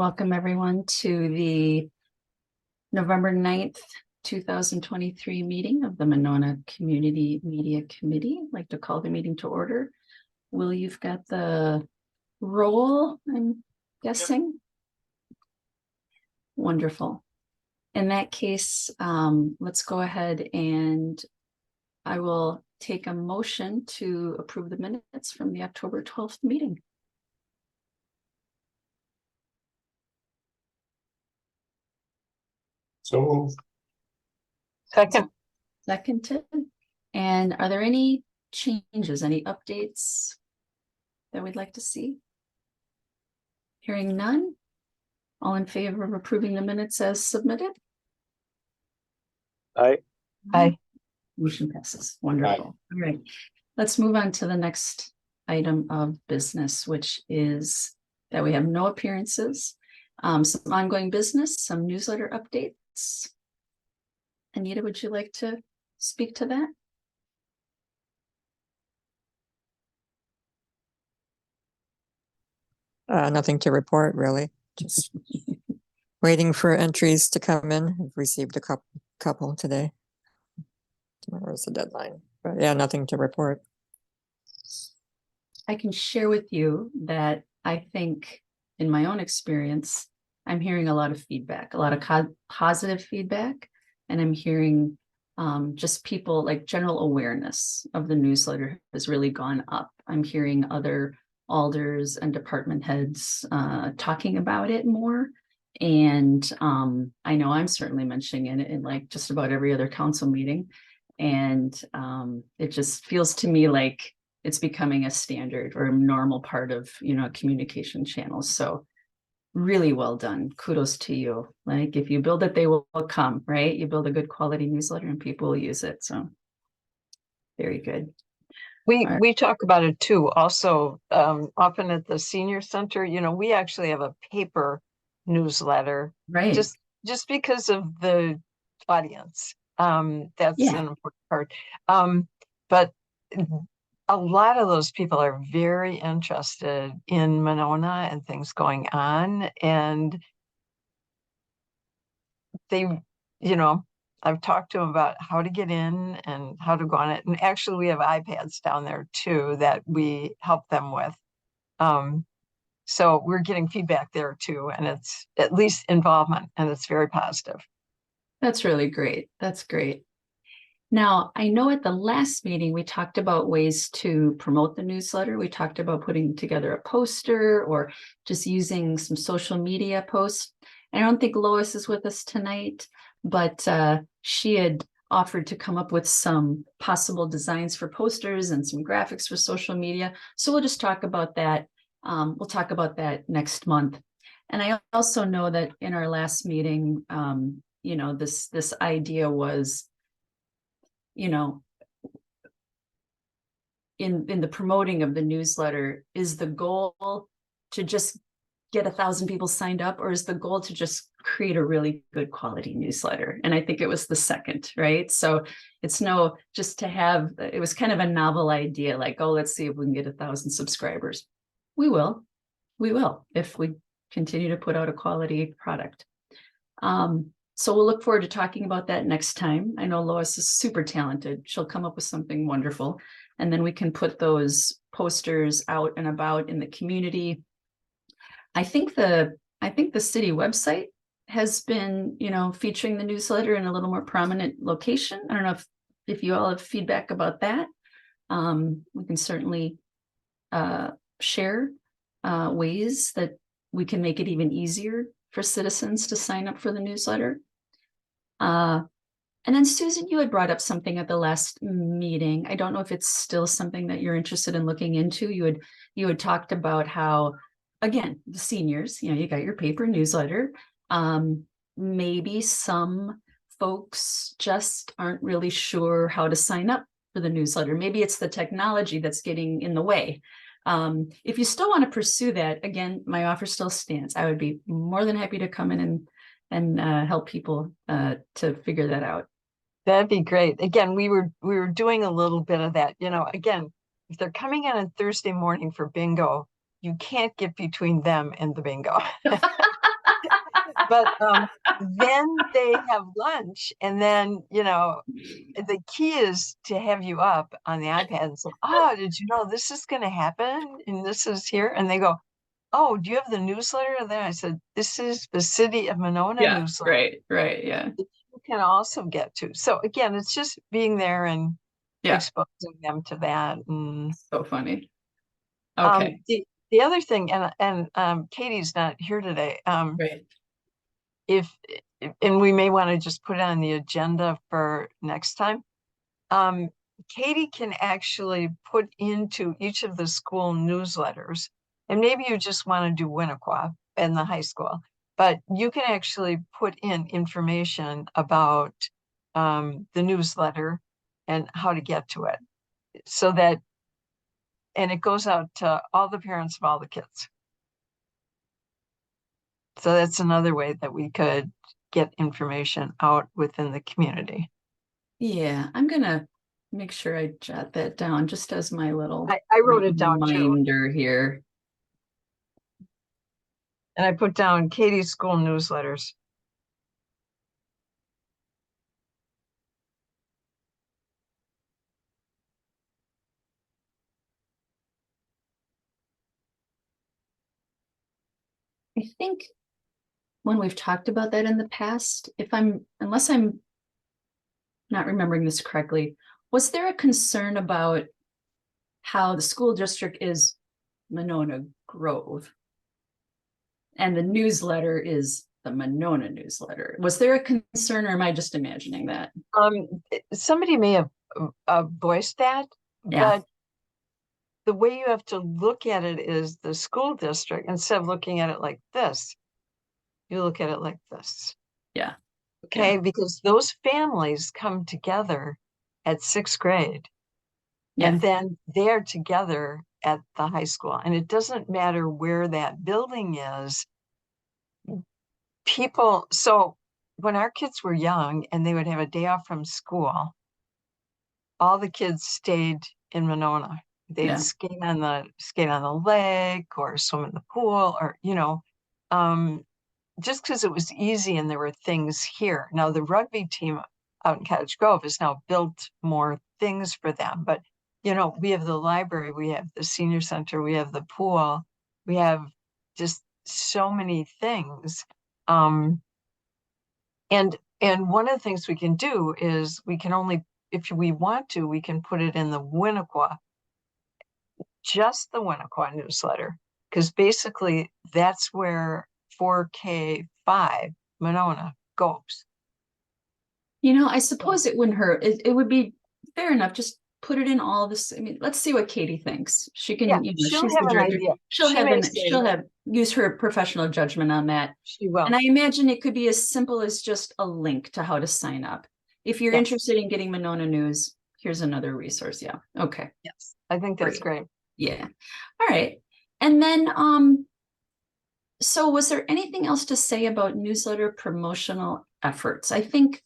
Welcome everyone to the November 9th, 2023 meeting of the Monona Community Media Committee. I'd like to call the meeting to order. Will, you've got the roll, I'm guessing? Yep. Wonderful. In that case, let's go ahead and I will take a motion to approve the minutes from the October 12th meeting. So moved. Seconded. And are there any changes, any updates that we'd like to see? Hearing none. All in favor of approving the minutes as submitted? Aye. Aye. Motion passes. Wonderful. All right. Let's move on to the next item of business, which is that we have no appearances, some ongoing business, some newsletter updates. Anita, would you like to speak to that? Nothing to report, really. Just waiting for entries to come in. I've received a couple today. Tomorrow's the deadline, but yeah, nothing to report. I can share with you that I think in my own experience, I'm hearing a lot of feedback, a lot of positive feedback, and I'm hearing just people like general awareness of the newsletter has really gone up. I'm hearing other alders and department heads talking about it more. And I know I'm certainly mentioning it in like just about every other council meeting. And it just feels to me like it's becoming a standard or a normal part of, communication channels. So really well done. Kudos to you. Like if you build it, they will come, right? You build a good quality newsletter and people will use it. So very good. We talk about it too. Also, often at the senior center, we actually have a paper newsletter, right? Just because of the audience. That's an important part. But a lot of those people are very interested in Monona and things going on, and they, I've talked to them about how to get in and how to go on it. And actually we have iPads down there too that we help them with. So we're getting feedback there too, and it's at least involvement, and it's very positive. That's really great. That's great. Now, I know at the last meeting, we talked about ways to promote the newsletter. We talked about putting together a poster or just using some social media posts. I don't think Lois is with us tonight, but she had offered to come up with some possible designs for posters and some graphics for social media. So we'll just talk about that. We'll talk about that next month. And I also know that in our last meeting, this idea was, in the promoting of the newsletter, is the goal to just get 1,000 people signed up, or is the goal to just create a really good quality newsletter? And I think it was the second, right? So it's just to have, it was kind of a novel idea, like, oh, let's see if we can get 1,000 subscribers. We will if we continue to put out a quality product. So we'll look forward to talking about that next time. I know Lois is super talented. She'll come up with something wonderful. And then we can put those posters out and about in the community. I think the city website has been, featuring the newsletter in a little more prominent location. I don't know if you all have feedback about that. We can certainly share ways that we can make it even easier for citizens to sign up for the newsletter. And then Susan, you had brought up something at the last meeting. I don't know if it's still something that you're interested in looking into. You had talked about how, again, the seniors, you got your paper newsletter. Maybe some folks just aren't really sure how to sign up for the newsletter. Maybe it's the technology that's getting in the way. If you still want to pursue that, again, my offer still stands. I would be more than happy to come in and help people to figure that out. That'd be great. Again, we were doing a little bit of that. Again, if they're coming in on Thursday morning for bingo, you can't get between them and the bingo. But then they have lunch, and then, you know, the key is to have you up on the iPad and say, oh, did you know this is going to happen? And this is here. And they go, oh, do you have the newsletter? And then I said, this is the City of Monona Yeah, newsletter right, yeah, that you can also get to. So again, it's just being there and yeah, exposing them to that. And so funny. Okay, the other thing, and Katie's not here today. great. If and we may want to just put it on the agenda for next time. Katie can actually put into each of the school newsletters, and maybe you just want to do Winnequa and the high school, but you can actually put in information about the newsletter and how to get to it, so that, and it goes out to all the parents of all the kids. So that's another way that we could get information out within the community. Yeah, I'm gonna make sure I jot that down just as my little I wrote it down too, reminder here. and I put down Katie's school newsletters. I think when we've talked about that in the past, unless I'm not remembering this correctly, was there a concern about how the school district is Monona Grove and the newsletter is the Monona newsletter? Was there a concern, or am I just imagining that? Somebody may have voiced that, Yeah. but the way you have to look at it is the school district, instead of looking at it like this, you look at it like this. Yeah. Okay, because those families come together at sixth grade, Yeah. and then they're together at the high school. And it doesn't matter where that building is. People, so when our kids were young and they would have a day off from school, all the kids stayed in Monona. They'd Yeah. skate on the lake or swim in the pool, or, you know, just because it was easy and there were things here. Now the rugby team out in Cottage Grove has now built more things for them, but you know, we have the library, we have the senior center, we have the pool, we have just so many things. And one of the things we can do is we can only, if we want to, we can put it in the Winnequa, just the Winnequa newsletter, because basically that's where 4K5 Monona goes. You know, I suppose it wouldn't hurt. It would be fair enough. Just put it in all this. I mean, let's see what Katie thinks. She can, Yeah, you know, she'll she's have the an director. idea. She'll She have may say- she'll have use her professional judgment on that. She will. And I imagine it could be as simple as just a link to how to sign up. If you're Yes. interested in getting Monona news, here's another resource. Yeah. Okay. Yes, I think that's great. Yeah. All right. And then so was there anything else to say about newsletter promotional efforts? I think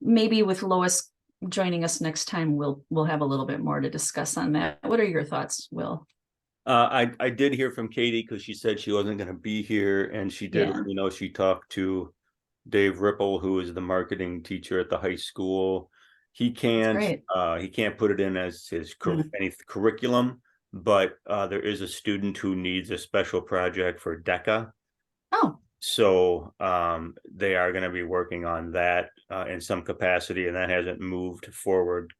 maybe with Lois joining us next time, we'll have a little bit more to discuss on that. What are your thoughts, Will? I did hear from Katie because she said she wasn't going to be here, and she did, Yeah. you know, she talked to Dave Ripple, who is the marketing teacher at the high school. He can't put it in as his any curriculum, but there is a student who needs a special project for DECA. Oh, So they are going to be working on that in some capacity, and that hasn't moved forward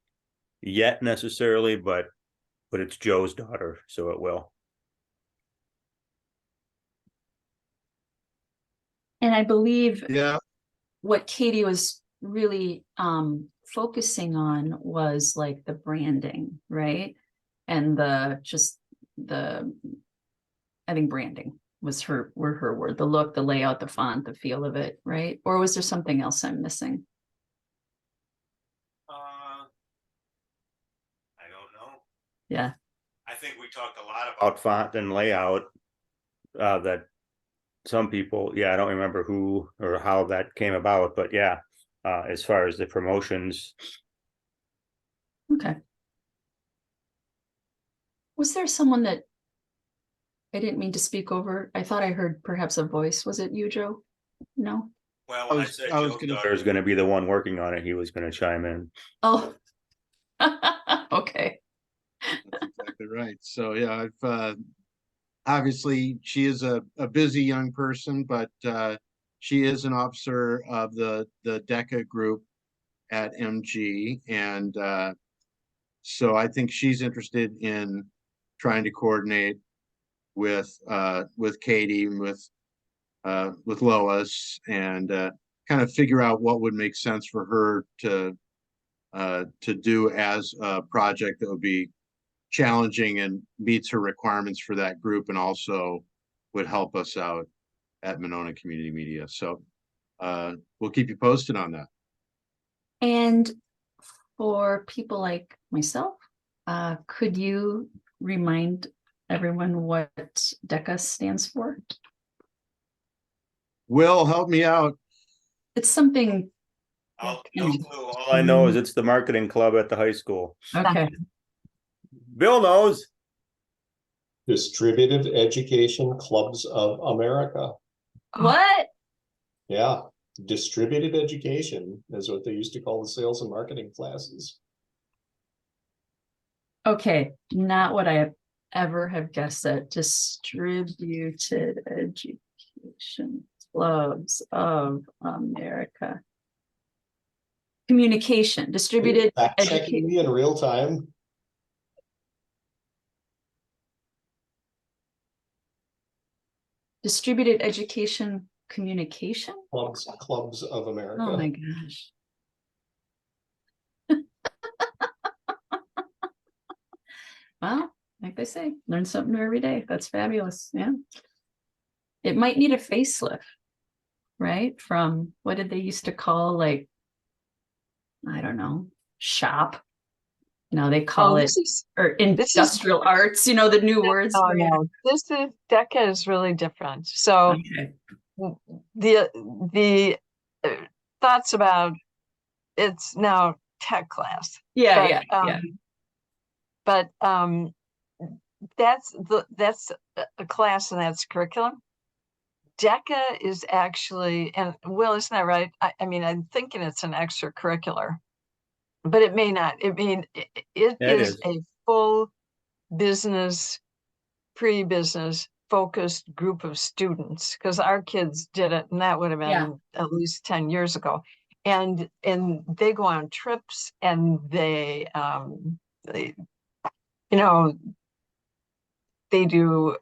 yet necessarily, but it's Joe's daughter, so it will. and I believe Yeah, what Katie was really focusing on was like the branding, right? And I think branding was her word, the look, the layout, the font, the feel of it, right? Or was there something else I'm missing? I don't know. Yeah. I think we talked a lot about font and layout. That some people, I don't remember who or how that came about, but as far as the promotions. Okay. Was there someone that I didn't mean to speak over? I thought I heard perhaps a voice. Was it you, Joe? No? Well, I when I was- said I was Joe's gonna- daughter is gonna be the one working on it, he was gonna chime in. Oh. Okay. That's exactly right. So yeah, I've obviously she is a busy young person, but she is an officer of the DECA group at MG, and so I think she's interested in trying to coordinate with Katie, with Lois, and kind of figure out what would make sense for her to do as a project that would be challenging and meets her requirements for that group, and also would help us out at Monona Community Media. So we'll keep you posted on that. And for people like myself, could you remind everyone what DECA stands for? Will, help me out. It's something, No clue. All I know is it's the marketing club at the high school. okay, Bill knows. Distributed Education Clubs of America. what? Yeah, distributed education is what they used to call the sales and marketing classes. Okay, not what I ever have guessed at. Distributed Education Clubs of America. Communication, distributed Fact checking education. me in real time. Distributed education communication? Clubs of America. Oh my gosh. Well, like they say, learn something new every day. That's fabulous. Yeah. It might need a facelift, right? From what did they used to call, like, I don't know, shop. No, they call it, this is, or this is- industrial arts, you know, the new words. oh for it. no, this is, DECA is really different. So Okay. the thoughts about, it's now tech class. Yeah, But, yeah. But that's a class and that's curriculum. DECA is actually, and Will, isn't that right? I mean, I'm thinking it's an extracurricular, but it may not. I mean, it Yeah, it is is. a full business, pre-business focused group of students, because our kids did it, and that would have been Yeah. at least 10 years ago. And they go on trips, and they you know, they do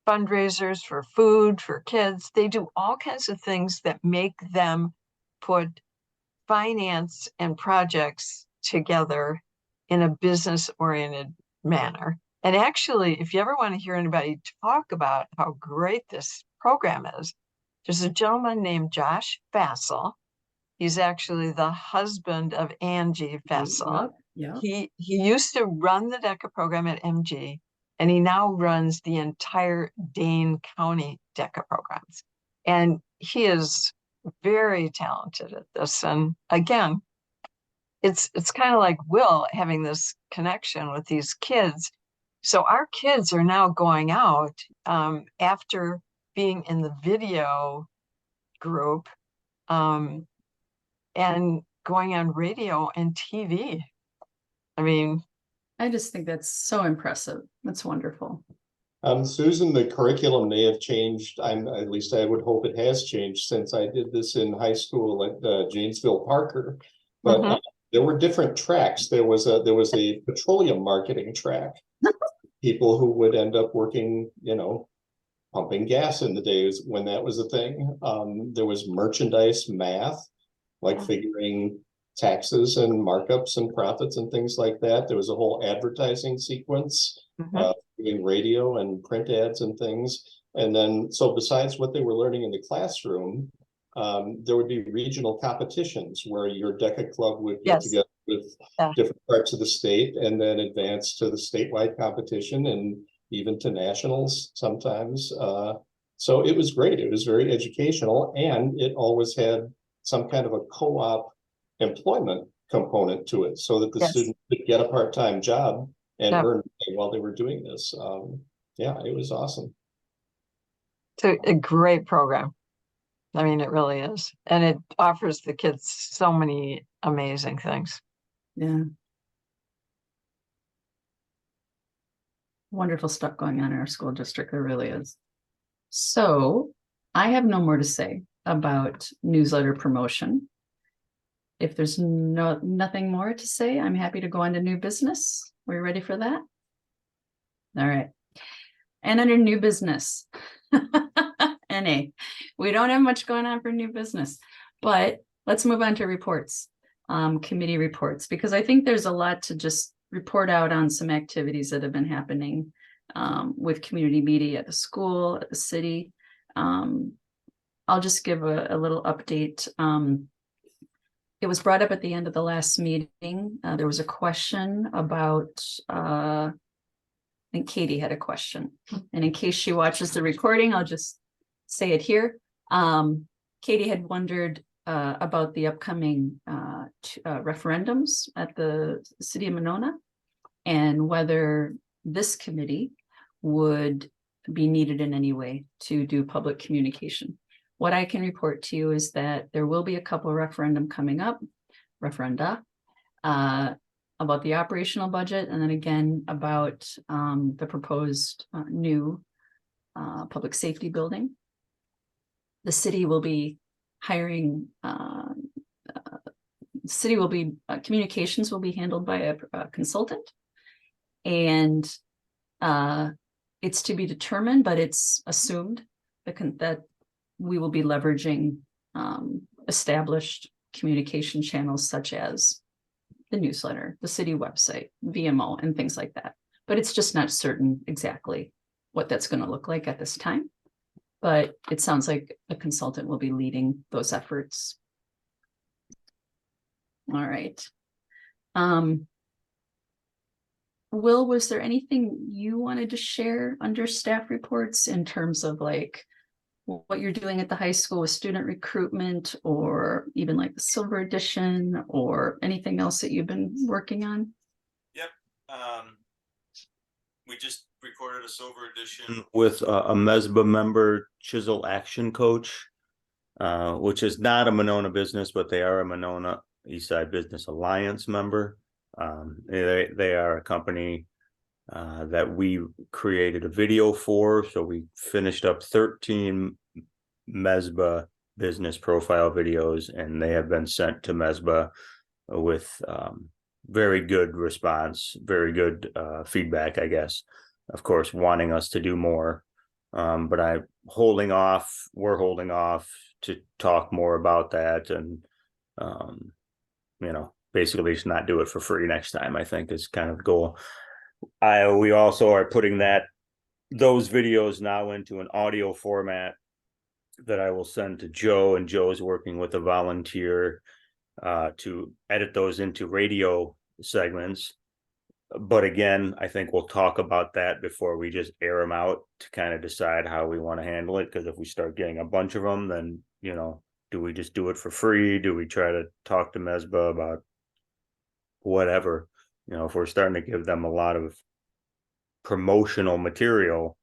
fundraisers for food for kids. They do all kinds of things that make them put finance and projects together in a business oriented manner. And actually, if you ever want to hear anybody talk about how great this program is, there's a gentleman named Josh Fassel. He's actually the husband of Angie Fassel. Yeah. He used to run the DECA program at MG, and he now runs the entire Dane County DECA programs. And he is very talented at this. And again, it's kind of like Will having this connection with these kids. So our kids are now going out after being in the video group and going on radio and TV. I mean, I just think that's so impressive. That's wonderful. Susan, the curriculum may have changed. At least I would hope it has changed since I did this in high school at Janesville Parker. But there were different tracks. There was a petroleum marketing track. People who would end up working, pumping gas in the days when that was a thing. There was merchandise math, like figuring taxes and markups and profits and things like that. There was a whole advertising sequence, doing radio and print ads and things. And then, so besides what they were learning in the classroom, there would be regional competitions where your DECA club would get together with different parts of the state and then advance to the statewide competition and even to nationals sometimes. So it was great. It was very educational, and it always had some kind of a co-op employment component to it so that the student could get a part-time job and earn money while they were doing this. Yeah, it was awesome. It's a great program. I mean, it really is. And it offers the kids so many amazing things. Yeah. Wonderful stuff going on in our school district. There really is. So I have no more to say about newsletter promotion. If there's nothing more to say, I'm happy to go on to new business. We're ready for that? All right. And under new business, NA, we don't have much going on for new business, but let's move on to reports, committee reports, because I think there's a lot to just report out on some activities that have been happening with community media at the school, at the city. I'll just give a little update. It was brought up at the end of the last meeting. There was a question about, I think Katie had a question. And in case she watches the recording, I'll just say it here. Katie had wondered about the upcoming referendums at the city of Monona and whether this committee would be needed in any way to do public communication. What I can report to you is that there will be a couple of referenda coming up, about the operational budget, and then again about the proposed new public safety building. The city will be hiring, communications will be handled by a consultant, and it's to be determined, but it's assumed that we will be leveraging established communication channels such as the newsletter, the city website, VMO, and things like that. But it's just not certain exactly what that's going to look like at this time. But it sounds like a consultant will be leading those efforts. All right. Will, was there anything you wanted to share under staff reports in terms of like what you're doing at the high school with student recruitment, or even like the silver edition, or anything else that you've been working on? Yep. We just recorded a silver edition with a MESBA member, Chisel Action Coach, which is not a Monona business, but they are a Monona Eastside Business Alliance member. They are a company that we created a video for. So we finished up 13 MESBA business profile videos, and they have been sent to MESBA with very good response, very good feedback, I guess. Of course, wanting us to do more. But we're holding off to talk more about that, and basically just not do it for free next time, I think is kind of the goal. We also are putting those videos now into an audio format that I will send to Joe, and Joe is working with a volunteer to edit those into radio segments. But again, I think we'll talk about that before we just air them out to kind of decide how we want to handle it. Because if we start getting a bunch of them, then, do we just do it for free? Do we try to talk to MESBA about whatever? If we're starting to give them a lot of promotional material,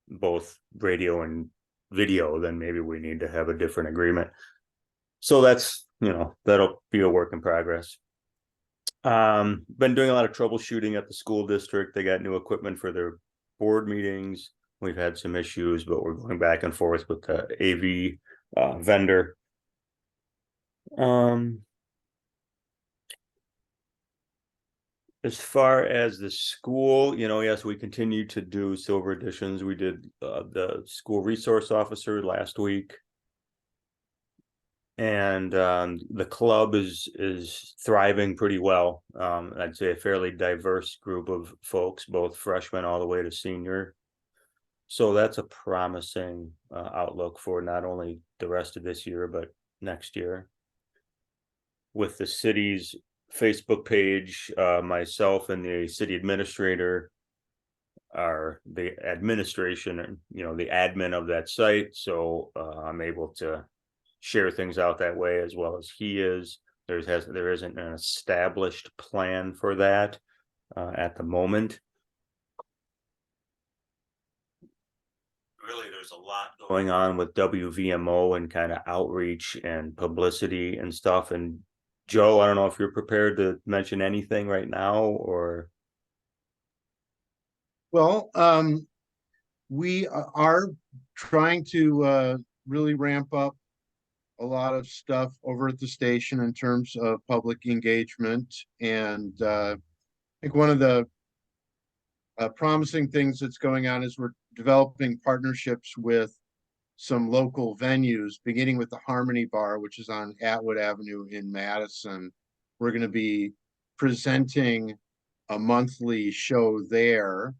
both radio and video, then maybe we need to have a different agreement. So that's, that'll be a work in progress. Been doing a lot of troubleshooting at the school district. They got new equipment for their board meetings. We've had some issues, but we're going back and forth with the AV vendor. As far as the school, yes, we continue to do silver editions. We did the school resource officer last week. And the club is thriving pretty well. I'd say a fairly diverse group of folks, both freshmen all the way to senior. So that's a promising outlook for not only the rest of this year, but next year. With the city's Facebook page, myself and the city administrator are the administration and, the admin of that site. So I'm able to share things out that way as well as he is. There isn't an established plan for that at the moment. really, there's a lot going on with WVMO and kind of outreach and publicity and stuff. And Joe, I don't know if you're prepared to mention anything right now or. Well, we are trying to really ramp up a lot of stuff over at the station in terms of public engagement. And I think one of the promising things that's going on is we're developing partnerships with some local venues, beginning with the Harmony Bar, which is on Atwood Avenue in Madison. We're going to be presenting a monthly show there.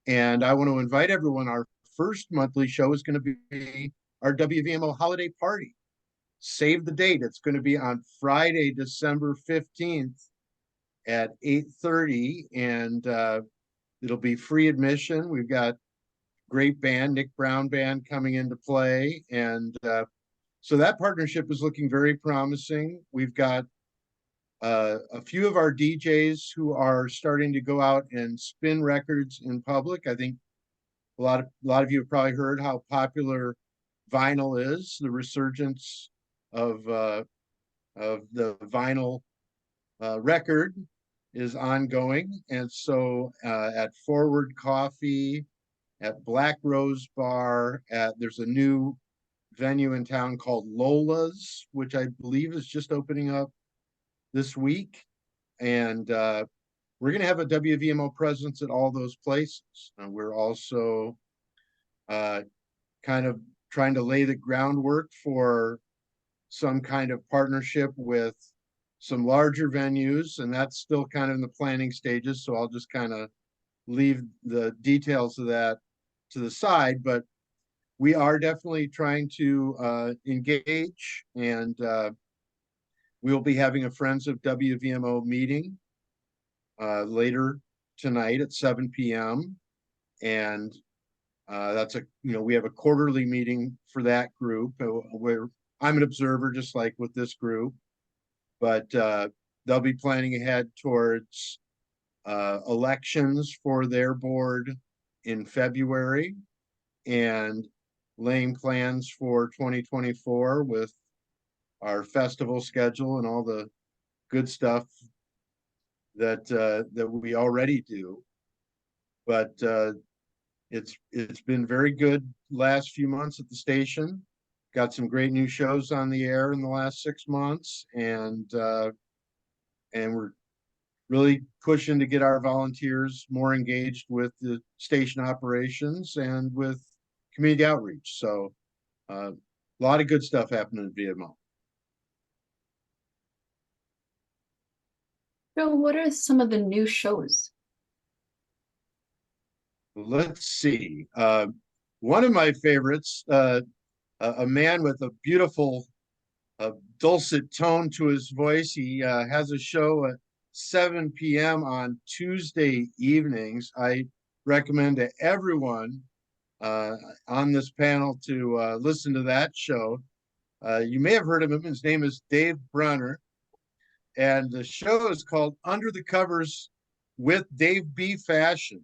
And I want to invite everyone. Our first monthly show is going to be our WVMO holiday party. Save the date. It's going to be on Friday, December 15th at 8:30, and it'll be free admission. We've got great band, Nick Brown Band, coming into play. And so that partnership is looking very promising. We've got a few of our DJs who are starting to go out and spin records in public. I think a lot of you have probably heard how popular vinyl is, the resurgence of the vinyl record is ongoing. And so at Forward Coffee, at Black Rose Bar, there's a new venue in town called Lola's, which I believe is just opening up this week. And we're going to have a WVMO presence at all those places. We're also kind of trying to lay the groundwork for some kind of partnership with some larger venues, and that's still kind of in the planning stages. So I'll just kind of leave the details of that to the side, but we are definitely trying to engage, and we will be having a Friends of WVMO meeting later tonight at 7 p.m. And that's we have a quarterly meeting for that group where I'm an observer, just like with this group, but they'll be planning ahead towards elections for their board in February and laying plans for 2024 with our festival schedule and all the good stuff that we already do. But it's been very good last few months at the station. Got some great new shows on the air in the last 6 months, and we're really pushing to get our volunteers more engaged with the station operations and with community outreach. So a lot of good stuff happening at VMO. So what are some of the new shows? Let's see. One of my favorites, a man with a beautiful dulcet tone to his voice. He has a show at 7 p.m. on Tuesday evenings. I recommend to everyone on this panel to listen to that show. You may have heard of him. His name is Dave Brunner. And the show is called Under the Covers with Dave B. Fashion.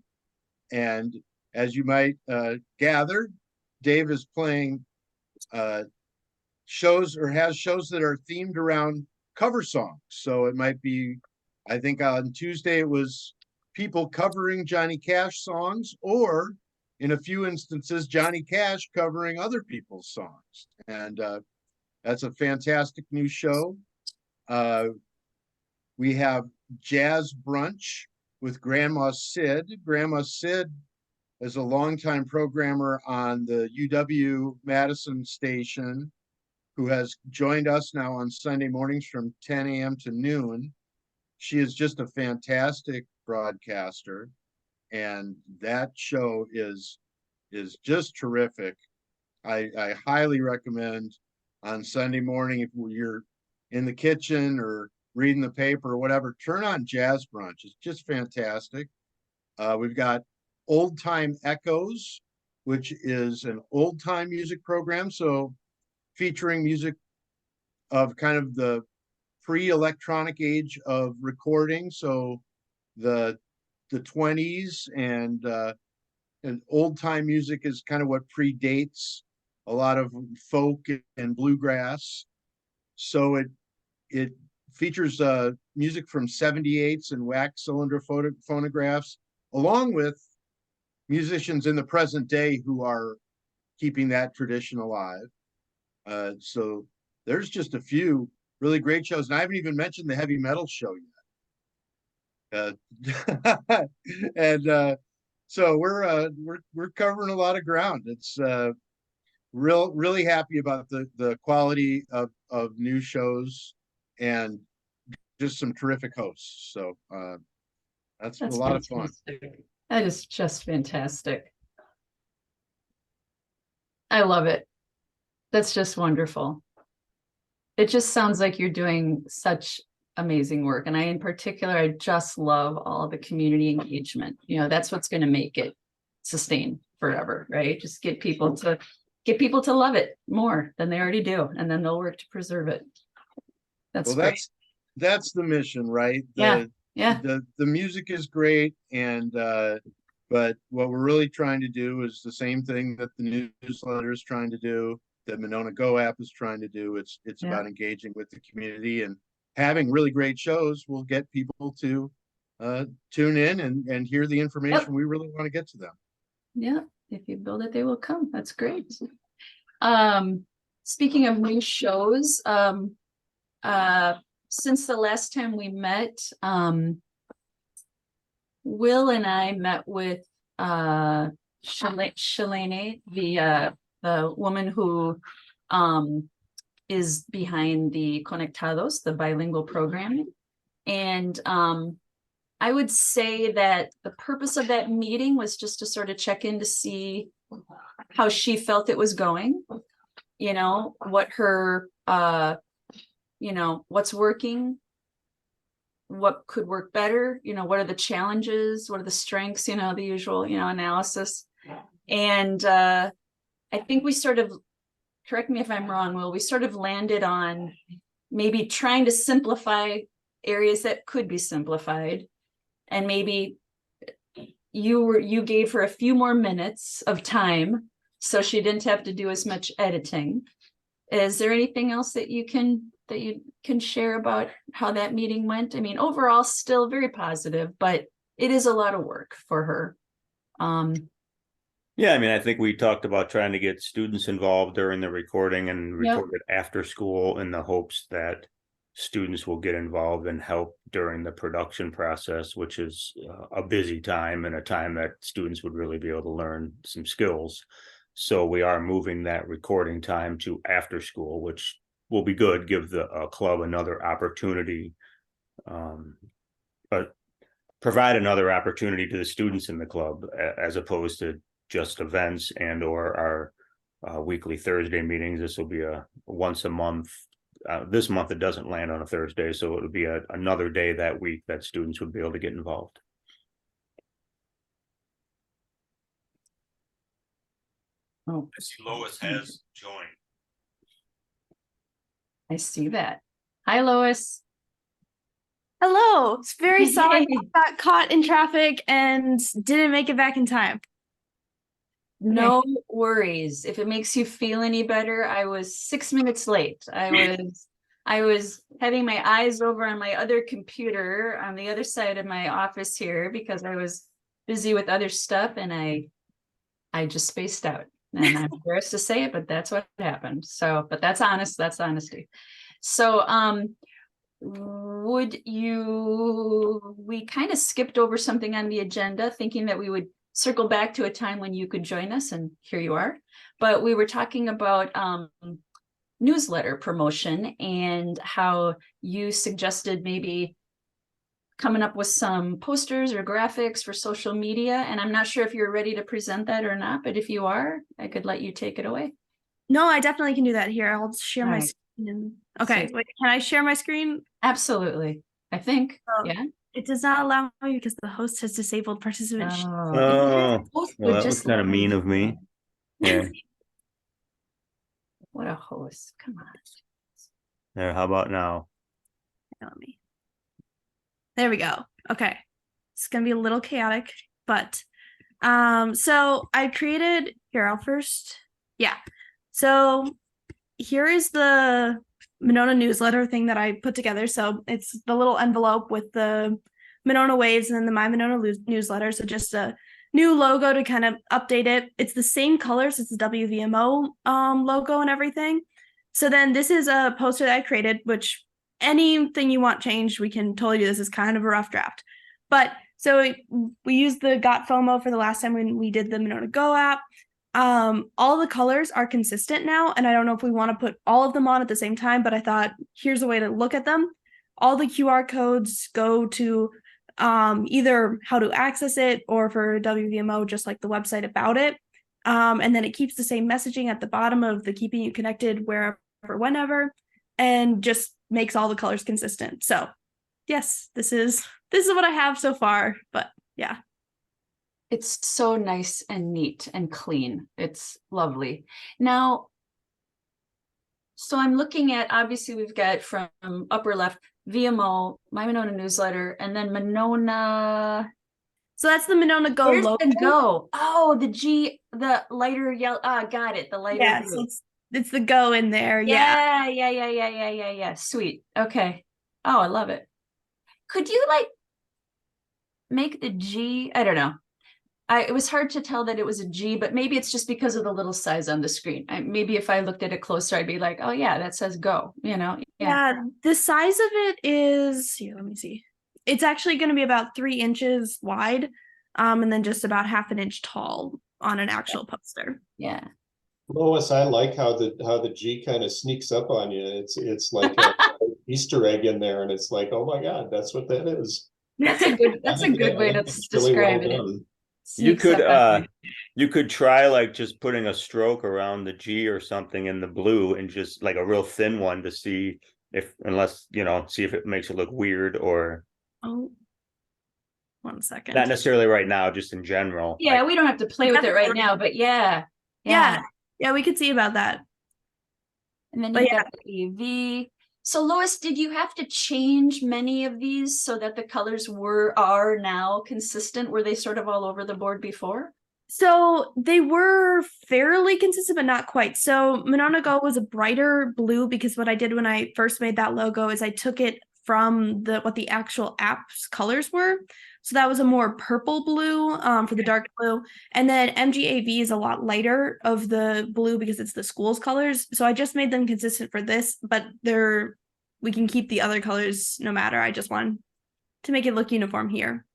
And as you might gather, Dave is playing shows or has shows that are themed around cover songs. So it might be, I think on Tuesday it was people covering Johnny Cash songs, or in a few instances, Johnny Cash covering other people's songs. And that's a fantastic new show. We have Jazz Brunch with Grandma Sid. Grandma Sid is a longtime programmer on the UW-Madison station who has joined us now on Sunday mornings from 10 a.m. to noon. She is just a fantastic broadcaster, and that show is just terrific. I highly recommend on Sunday morning, if you're in the kitchen or reading the paper or whatever, turn on Jazz Brunch. It's just fantastic. We've got Old Time Echoes, which is an old time music program. So featuring music of kind of the pre-electronic age of recording. So the 20s and and old time music is kind of what predates a lot of folk and bluegrass. So it features music from 78s and wax cylinder phonographs, along with musicians in the present day who are keeping that tradition alive. So there's just a few really great shows, and I haven't even mentioned the heavy metal show yet. And so we're covering a lot of ground. It's really happy about the quality of new shows and just some terrific hosts. So that's a lot of fun. fantastic. That is just fantastic. I love it. That's just wonderful. It just sounds like you're doing such amazing work. And in particular, I just love all the community engagement. You know, that's what's going to make it sustain forever, right? Just get people to love it more than they already do. And then they'll work to preserve it. That's Well, great. that's the mission, right? Yeah. The music is great, and but what we're really trying to do is the same thing that the newsletter is trying to do, that Monona Go app is trying to do. It's Yeah. about engaging with the community, and having really great shows will get people to tune in and hear the information we really want to get to them. Yeah, if you build it, they will come. That's great. Speaking of new shows, since the last time we met, Will and I met with Shalane, the woman who is behind the Conectados, the bilingual programming. And I would say that the purpose of that meeting was just to sort of check in to see how she felt it was going, you know, what her, you know, what's working, what could work better, you know, what are the challenges, what are the strengths, you know, the usual, you know, analysis. And I think we sort of, correct me if I'm wrong, Will, we sort of landed on maybe trying to simplify areas that could be simplified. And maybe you gave her a few more minutes of time so she didn't have to do as much editing. Is there anything else that you can share about how that meeting went? I mean, overall, still very positive, but it is a lot of work for her. Yeah, I mean, I think we talked about trying to get students involved during the recording and record it after school in the hopes that students will get involved and help during the production process, which is a busy time and a time that students would really be able to learn some skills. So we are moving that recording time to after school, which will be good, give the club another opportunity, but provide another opportunity to the students in the club as opposed to just events and or our weekly Thursday meetings. This will be a once a month. This month it doesn't land on a Thursday, so it would be another day that week that students would be able to get involved. Oh, Lois has joined. I see that. Hi, Lois. Hello. It's very sorry Hey. I got caught in traffic and didn't make it back in time. No worries. If it makes you feel any better, I was 6 minutes late. I was having my eyes over on my other computer on the other side of my office here because I was busy with other stuff and I just spaced out. And I'm embarrassed to say it, but that's what happened. So, but that's honest, that's honesty. So we kind of skipped over something on the agenda, thinking that we would circle back to a time when you could join us, and here you are. But we were talking about newsletter promotion and how you suggested maybe coming up with some posters or graphics for social media. And I'm not sure if you're ready to present that or not, but if you are, I could let you take it away. No, I definitely can do that here. I'll share my Right. screen. Okay, So- wait, can I share my screen? Absolutely. I think, Oh. yeah. It does not allow me because the host has disabled participation. Oh, Host well, would that just was kind of let mean of me. Yeah. What a host. Come on. There, how about now? Let me- There we go. Okay. It's going to be a little chaotic, but So I created here. I'll first, yeah. So here is the Monona newsletter thing that I put together. So it's the little envelope with the Monona Waves and then the My Monona newsletter. So just a new logo to kind of update it. It's the same colors as the WVMO logo and everything. So then this is a poster that I created, which anything you want changed, we can totally do. This is kind of a rough draft. But so we used the Got FOMO for the last time when we did the Monona Go app. All the colors are consistent now, and I don't know if we want to put all of them on at the same time, but I thought here's a way to look at them. All the QR codes go to either how to access it or for WVMO, just like the website about it. And then it keeps the same messaging at the bottom of the keeping you connected wherever, whenever, and just makes all the colors consistent. So yes, this is what I have so far, but yeah. It's so nice and neat and clean. It's lovely. Now, so I'm looking at, obviously we've got from upper left, VMO, My Monona newsletter, and then Monona. So that's the Monona Go Where's logo. the Go? Oh, the G, the lighter yellow. Got it. The lighter Yeah, blue. so it's the Go in there. Yeah. Yeah. Sweet. Okay. Oh, I love it. Could you like make the G? I don't know. It was hard to tell that it was a G, but maybe it's just because of the little size on the screen. Maybe if I looked at it closer, I'd be like, oh yeah, that says Go, Yeah. Yeah, the size of it is, here, let me see. It's actually going to be about 3 inches wide, and then just about half an inch tall on an actual poster. Yeah. Lois, I like how the G kind of sneaks up on you. It's like an Easter egg in there, and it's like, oh my God, that's what that is. That's a good way to describe it. You could try like just putting a stroke around the G or something in the blue and just like a real thin one to see if, see if it makes it look weird or. Oh, 1 second. Not necessarily right now, just in general. Yeah, we don't have to play with it right now, but yeah. Yeah, we could see about that. And then you got the EV. So Lois, did you have to change many of these so that the colors are now consistent? Were they sort of all over the board before? So they were fairly consistent, but not quite. So Monona Go was a brighter blue because what I did when I first made that logo is I took it from what the actual app's colors were. So that was a more purple blue for the dark blue. And then MGAV is a lot lighter of the blue because it's the school's colors. So I just made them consistent for this, but we can keep the other colors no matter. I just want to make it look uniform here.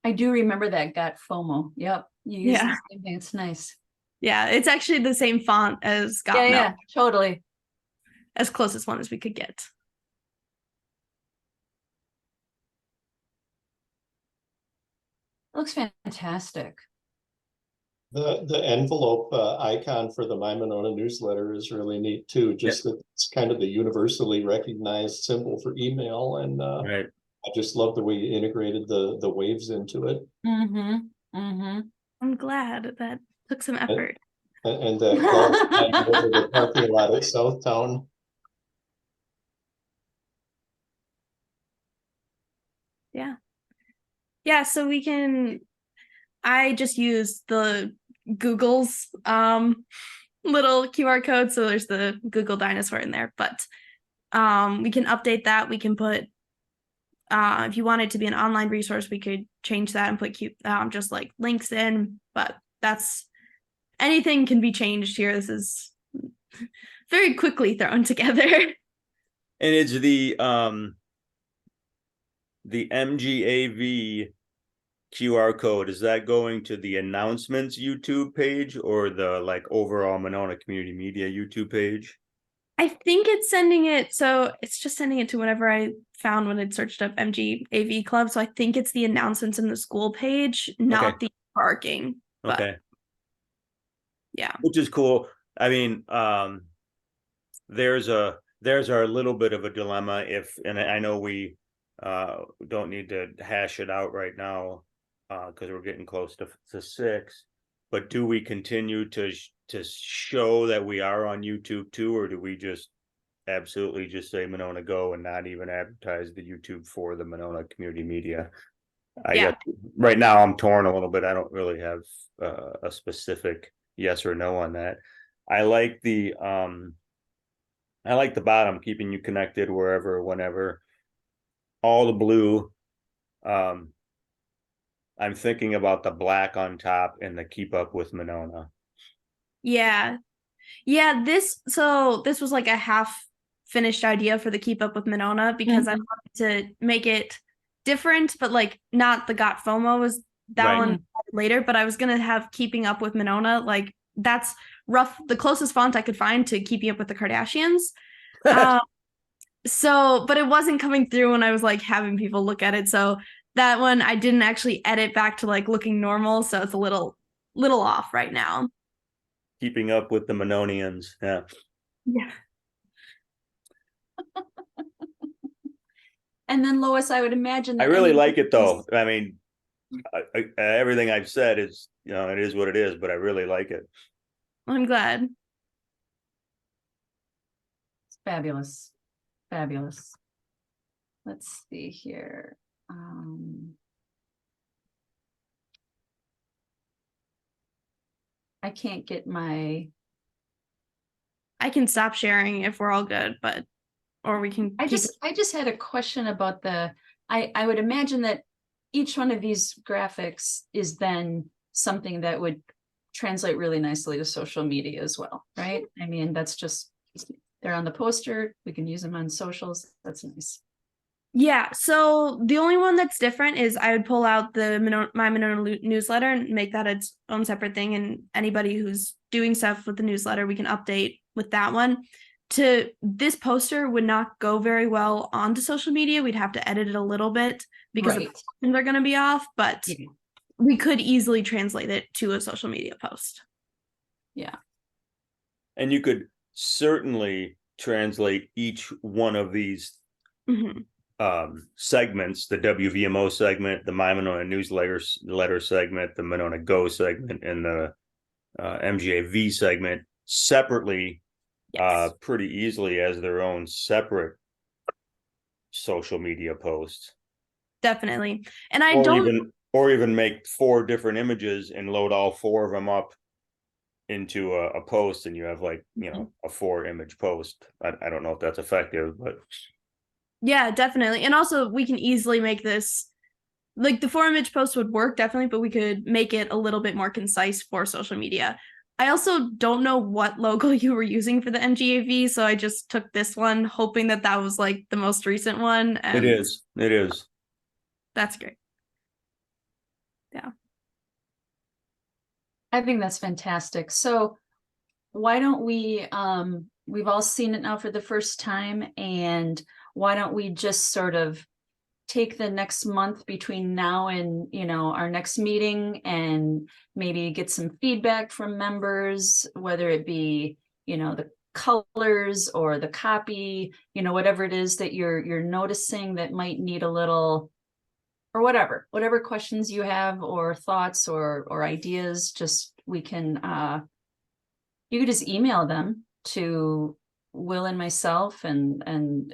I do remember that Got FOMO. Yep. You use the same thing. It's nice. Yeah, it's actually the same font as Got Milk. Yeah, totally. As closest one as we could get. It looks fantastic. The envelope icon for the My Monona newsletter is really neat too. Just that it's kind of the universally recognized symbol for email, and right. I just love the way you integrated the waves into it. I'm glad that took some effort. And that golf over the parking lot at Southtown. Yeah, so I just use the Google's little QR code. So there's the Google dinosaur in there, but we can update that. We can put, if you want it to be an online resource, we could change that and put just like links in, but anything can be changed here. This is very quickly thrown together. And it's the MGAV QR code, is that going to the announcements YouTube page or the like overall Monona Community Media YouTube page? I think it's sending it, so it's just sending it to whatever I found when it searched up MGAV Club. So I think it's the announcements in the school page, not the parking. Okay. Yeah. Which is cool. I mean, there's our little bit of a dilemma and I know we don't need to hash it out right now because we're getting close to 6, but do we continue to show that we are on YouTube too, or do we just absolutely just say Monona Go and not even advertise the YouTube for the Monona Community Media. Right now I'm torn a little bit. I don't really have a specific yes or no on that. I like the bottom, keeping you connected wherever, whenever. All the blue. I'm thinking about the black on top and the keep up with Monona. Yeah. Yeah, this was like a half finished idea for the keep up with Monona, because I wanted to make it different, but like not the Got FOMO was that Right. one later, but I was gonna have keeping up with Monona. Like that's rough, the closest font I could find to keeping up with the Kardashians. So, but it wasn't coming through when I was like having people look at it. So that one I didn't actually edit back to like looking normal. So it's a little off right now. Keeping up with the Mononians. Yeah. Yeah. And then Lois, I would imagine. I that really any- like it though. I mean, everything I've said is, it is what it is, but I really like it. I'm glad. It's fabulous. Fabulous. Let's see here. I can't get I can stop sharing if we're all good, but or we can I just had a question about I would imagine that each one of these graphics is then something that would translate really nicely to social media as well, right? I mean, that's just, they're on the poster, we can use them on socials, that's nice. Yeah, so the only one that's different is I would pull out the My Monona newsletter and make that its own separate thing, and anybody who's doing stuff with the newsletter, we can update with that one. This poster would not go very well onto social media. We'd have to edit it a little bit because the proportions are going to be off, but we could easily translate it to a social media post. Yeah. And you could certainly translate each one of these segments, the WVMO segment, the My Monona newsletter segment, the Monona Go segment, and the MGAV segment separately, pretty easily as their own separate social media posts. Definitely. And I don't even make 4 different images and load all 4 of them up into a post, and you have like, a 4-image post. I don't know if that's effective, but yeah, definitely. And also we can easily make this, like the 4-image post would work definitely, but we could make it a little bit more concise for social media. I also don't know what logo you were using for the MGAV, so I just took this one, hoping that was like the most recent one. And it is. That's great. Yeah. I think that's fantastic. So why don't we, we've all seen it now for the first time, and why don't we just sort of take the next month between now and, our next meeting, and maybe get some feedback from members, whether it be, the colors or the copy, whatever it is that you're noticing that might need a little, or whatever questions you have or thoughts or ideas, just you could just email them to Will and myself, and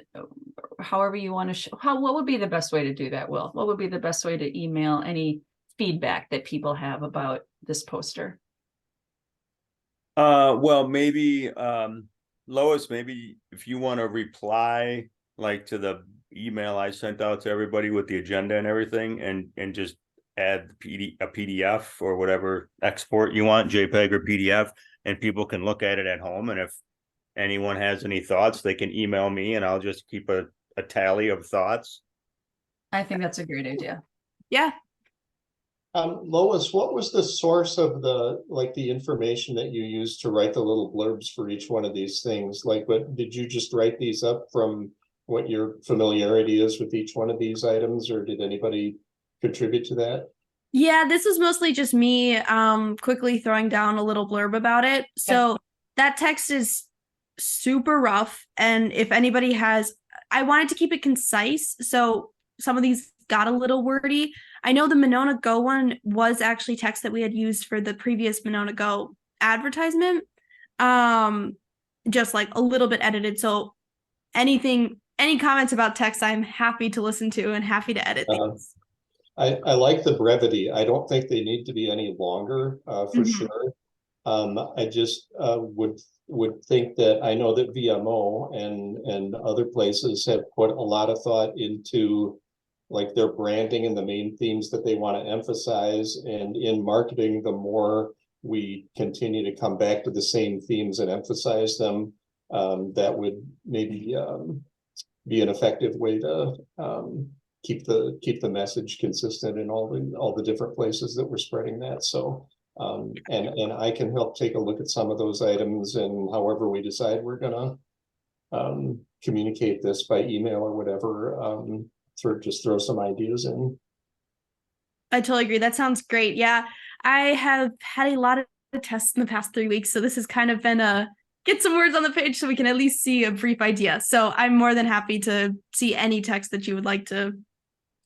however you want to what would be the best way to do that, Will? What would be the best way to email any feedback that people have about this poster? Well, maybe Lois, maybe if you want to reply like to the email I sent out to everybody with the agenda and everything, and just add a PDF or whatever export you want, JPEG or PDF, and people can look at it at home. And if anyone has any thoughts, they can email me, and I'll just keep a tally of thoughts. I think that's a great idea. Yeah. Lois, what was the source of the information that you used to write the little blurbs for each one of these things? Like, what did you just write these up from what your familiarity is with each one of these items, or did anybody contribute to that? Yeah, this was mostly just me quickly throwing down a little blurb about it. So that text is super rough, and if anybody I wanted to keep it concise, so some of these got a little wordy. I know the Monona Go one was actually text that we had used for the previous Monona Go advertisement, just like a little bit edited. So any comments about text, I'm happy to listen to and happy to edit things. I like the brevity. I don't think they need to be any longer, for Mhm. sure. I just would think that I know that VMO and other places have put a lot of thought into like their branding and the main themes that they want to emphasize. And in marketing, the more we continue to come back to the same themes and emphasize them, that would maybe be an effective way to keep the message consistent in all the different places that we're spreading that. So and I can help take a look at some of those items, and however we decide we're gonna communicate this by email or whatever, just throw some ideas in. I totally agree. That sounds great. Yeah, I have had a lot of tests in the past 3 weeks, so this has kind of been a get some words on the page so we can at least see a brief idea. So I'm more than happy to see any text that you would like to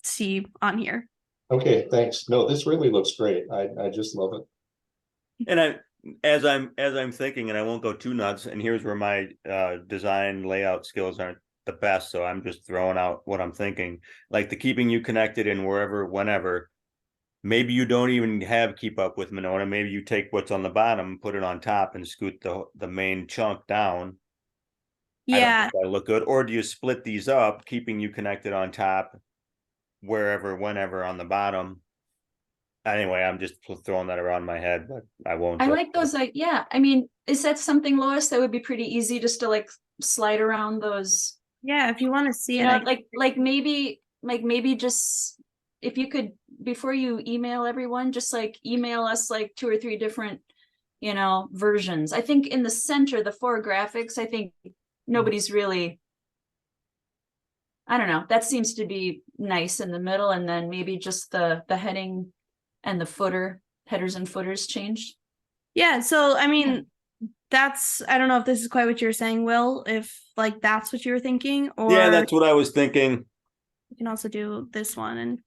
see on here. Okay, thanks. No, this really looks great. I just love it. And as I'm thinking, and I won't go too nuts, and here's where my design layout skills aren't the best, so I'm just throwing out what I'm thinking. Like the keeping you connected in wherever, whenever. Maybe you don't even have keep up with Monona. Maybe you take what's on the bottom, put it on top, and scoot the main chunk down. I don't Yeah, think that'll look good. Or do you split these up, keeping you connected on top, wherever, whenever on the bottom? Anyway, I'm just throwing that around my head, but I won't. I like those. Yeah. I mean, is that something, Lois, that would be pretty easy just to like slide around those? yeah. If you want to see You it, know, I like maybe just if you could, before you email everyone, just like email us like 2 or 3 different, versions. I think in the center, the 4 graphics, I think nobody's really, I don't know, that seems to be nice in the middle. And then maybe just the heading and the headers and footers changed. yeah. So I mean, I don't know if this is quite what you're saying, Will, if like that's what you were thinking, or Yeah, that's what I was thinking. you can also do this one and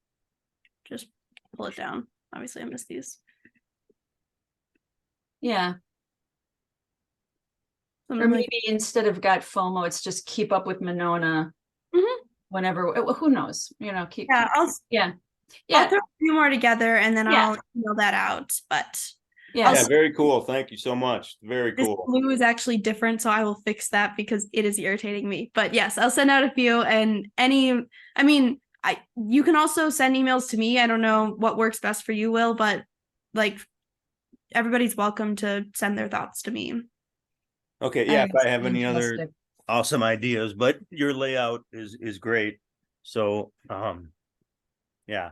just pull it down. Obviously, I missed these. Yeah. Or Something like, maybe instead of got FOMO, it's just keep up with Monona. Mhm. Whenever, who knows, keep. yeah, I'll Yeah, throw a few more together and then Yeah. I'll email that out. But yeah. Yeah, very cool. Thank you so much. Very this cool. blue is actually different, so I will fix that because it is irritating me. But yes, I'll send out a few, and you can also send emails to me. I don't know what works best for you, Will, but like everybody's welcome to send their thoughts to me. Okay, yeah, if I have any other Fantastic. awesome ideas, but your layout is great. So yeah.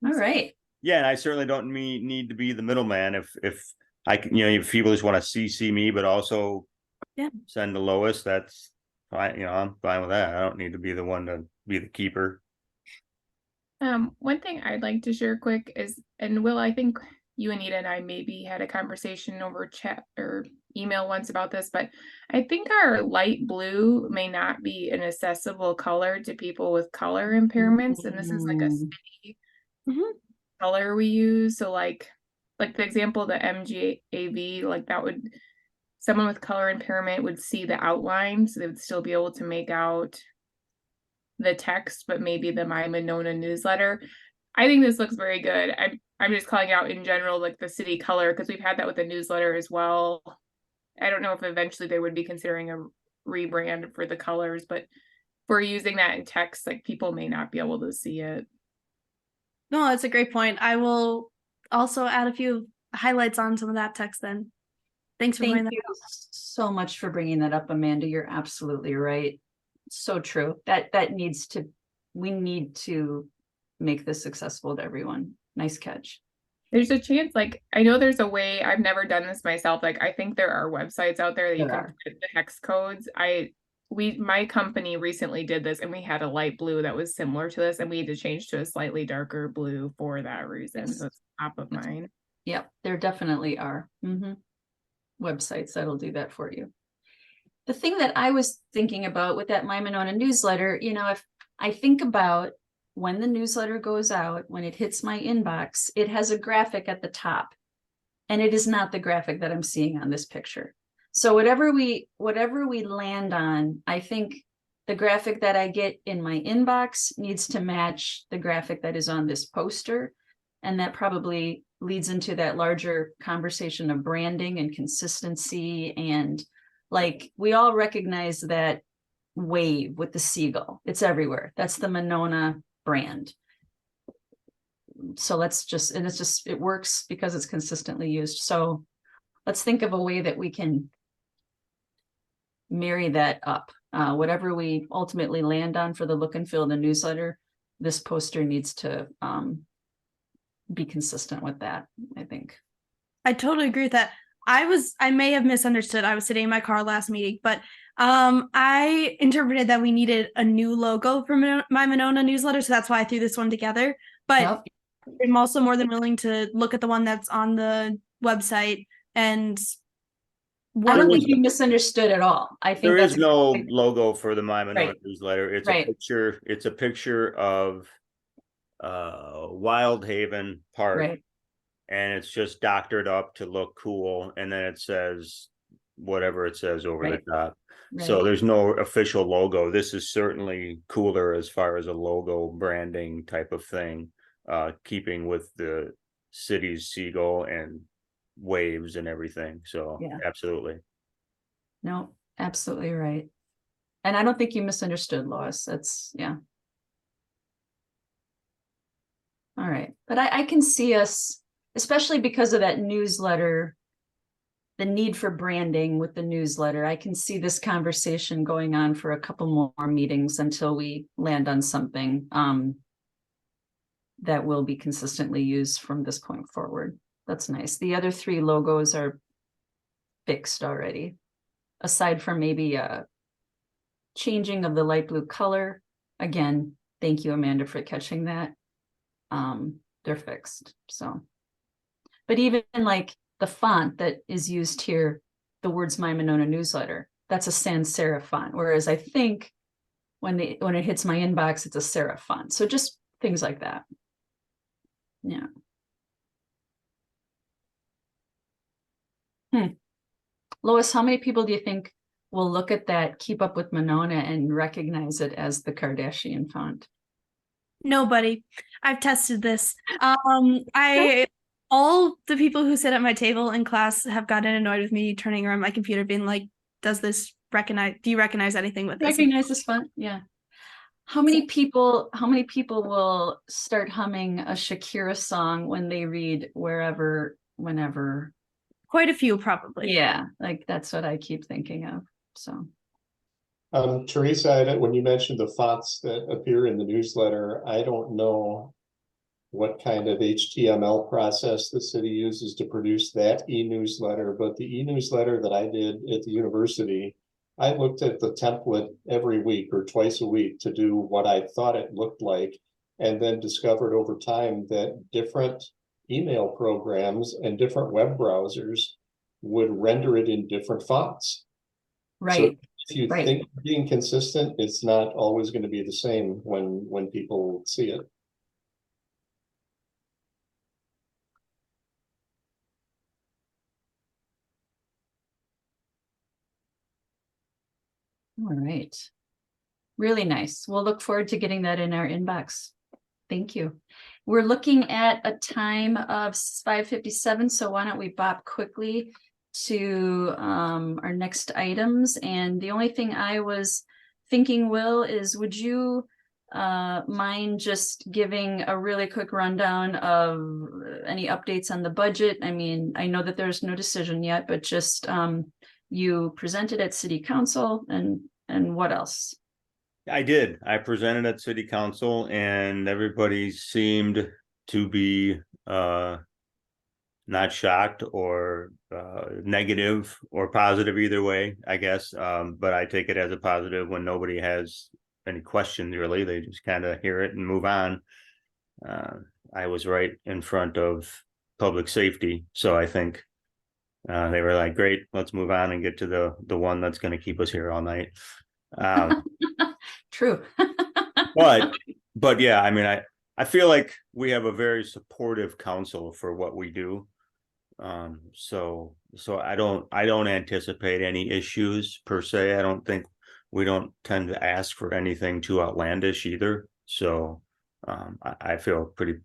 All right. Yeah, and I certainly don't need to be the middleman if I can, if people just want to CC me, but also send to Lois, that's fine. I'm fine with that. I don't need to be the one to be the keeper. One thing I'd like to share quick is, and Will, I think you, Anita, and I maybe had a conversation over chat or email once about this, but I think our light blue may not be an accessible color to people with color impairments, and this is like a city color we use. So like the example, the MGAV, like that would, someone with color impairment would see the outline, so they would still be able to make out the text, but maybe the My Monona newsletter. I think this looks very good. I'm just calling out in general, like the city color, because we've had that with the newsletter as well. I don't know if eventually they would be considering a rebrand for the colors, but if we're using that in text, like people may not be able to see it. No, that's a great point. I will also add a few highlights on some of that text then. Thanks for Thank you so much for bringing that up, Amanda. You're absolutely right. So true. We need to make this accessible to everyone. Nice catch. There's a chance, like, I know there's a way, I've never done this myself. Like, I think there are websites out there that you can put the hex codes. My company recently did this, and we had a light blue that was similar to this, and we had to change to a slightly darker blue for that reason. So it's top of mind. Yep, there definitely are websites that'll do that for you. The thing that I was thinking about with that My Monona newsletter, if I think about when the newsletter goes out, when it hits my inbox, it has a graphic at the top. And it is not the graphic that I'm seeing on this picture. So whatever we land on, I think the graphic that I get in my inbox needs to match the graphic that is on this poster. And that probably leads into that larger conversation of branding and consistency. And like, we all recognize that wave with the seagull. It's everywhere. That's the Monona brand. So let's just, and it works because it's consistently used. So let's think of a way that we can marry that up. Whatever we ultimately land on for the look and feel of the newsletter, this poster needs to be consistent with that, I think. I totally agree with that. I may have misunderstood. I was sitting in my car last meeting, but I interpreted that we needed a new logo for my Monona newsletter. So that's why I threw this one together. But Yep. I'm also more than willing to look at the one that's on the website. And I don't think you misunderstood at all. I think There that's is no logo for the My Monona Right. newsletter. It's Right. It's a picture of Wild Haven Park, right. and it's just doctored up to look cool, and then it says whatever it says over Right. the top. Right. So there's no official logo. This is certainly cooler as far as a logo branding type of thing, keeping with the city's seagull and waves and everything. So Yeah. absolutely. No, absolutely right. And I don't think you misunderstood, Lois. That's, yeah. All right. But I can see us, especially because of that newsletter, the need for branding with the newsletter. I can see this conversation going on for a couple more meetings until we land on something that will be consistently used from this point forward. That's nice. The other three logos are fixed already, aside from maybe a changing of the light blue color. Again, thank you, Amanda, for catching that. They're fixed. So, but even like the font that is used here, the words My Monona newsletter, that's a sans serif font. Whereas I think when it hits my inbox, it's a serif font. So just things like that. Yeah. Lois, how many people do you think will look at that, keep up with Monona, and recognize it as the Kardashian font? Nobody. I've tested this. All the people who sit at my table in class have gotten annoyed with me turning around my computer being like, do you recognize anything with this? Recognize this font? Yeah. How many people will start humming a Shakira song when they read Wherever, Whenever? Quite a few, probably. Yeah, like that's what I keep thinking of. So Teresa, when you mentioned the fonts that appear in the newsletter, I don't know what kind of HTML process the city uses to produce that e-newsletter, but the e-newsletter that I did at the university, I looked at the template every week or twice a week to do what I thought it looked like, and then discovered over time that different email programs and different web browsers would render it in different fonts. right. So if you think being consistent, it's not always going to be the same when people see it. All right. Really nice. We'll look forward to getting that in our inbox. Thank you. We're looking at a time of 5:57, so why don't we bop quickly to our next items. And the only thing I was thinking, Will, is would you mind just giving a really quick rundown of any updates on the budget? I mean, I know that there's no decision yet, but just you presented at City Council, and what else? I did. I presented at City Council, and everybody seemed to be not shocked or negative or positive either way, I guess. But I take it as a positive when nobody has any questions, really. They just kind of hear it and move on. I was right in front of public safety, so I think they were like, great, let's move on and get to the one that's going to keep us here all night. True. but yeah, I mean, I feel like we have a very supportive council for what we do. So I don't anticipate any issues per se. I don't think we don't tend to ask for anything too outlandish either. So I feel pretty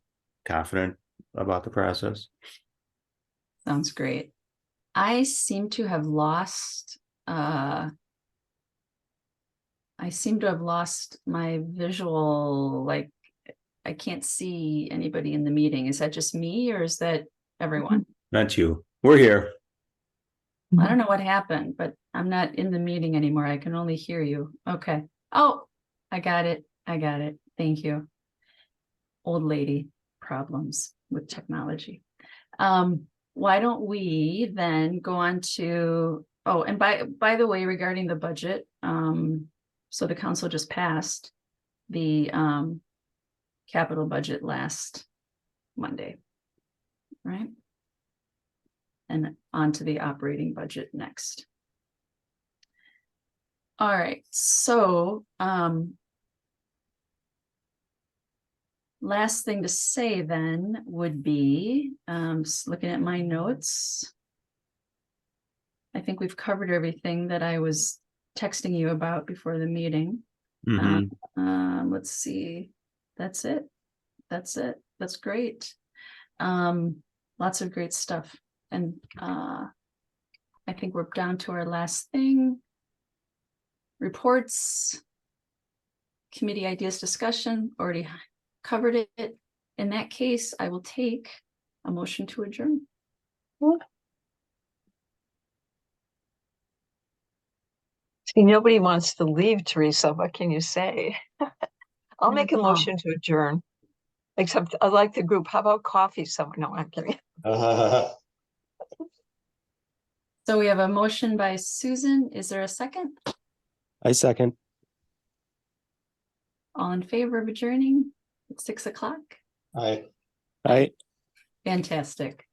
confident about the process. Sounds great. I seem to have lost my visual, like I can't see anybody in the meeting. Is that just me or is that everyone? Not you. We're here. I don't know what happened, but I'm not in the meeting anymore. I can only hear you. Okay. Oh, I got it. Thank you. Old lady problems with technology. Why don't we then go on to, oh, and by the way, regarding the budget, so the council just passed the capital budget last Monday, right? And on to the operating budget next. All right, so last thing to say then would be, just looking at my notes. I think we've covered everything that I was texting you about before the meeting. Let's see. That's it. That's great. Lots of great stuff. And I think we're down to our last thing. Reports, committee ideas discussion, already covered it. In that case, I will take a motion to adjourn. See, nobody wants to leave, Teresa. What can you say? I'll make a motion to adjourn. Except I like the group. How about coffee somewhere? No, I'm kidding. So we have a motion by Susan. Is there a second? I second. All in favor of adjourning at 6 o'clock? Aye. Aye. Fantastic.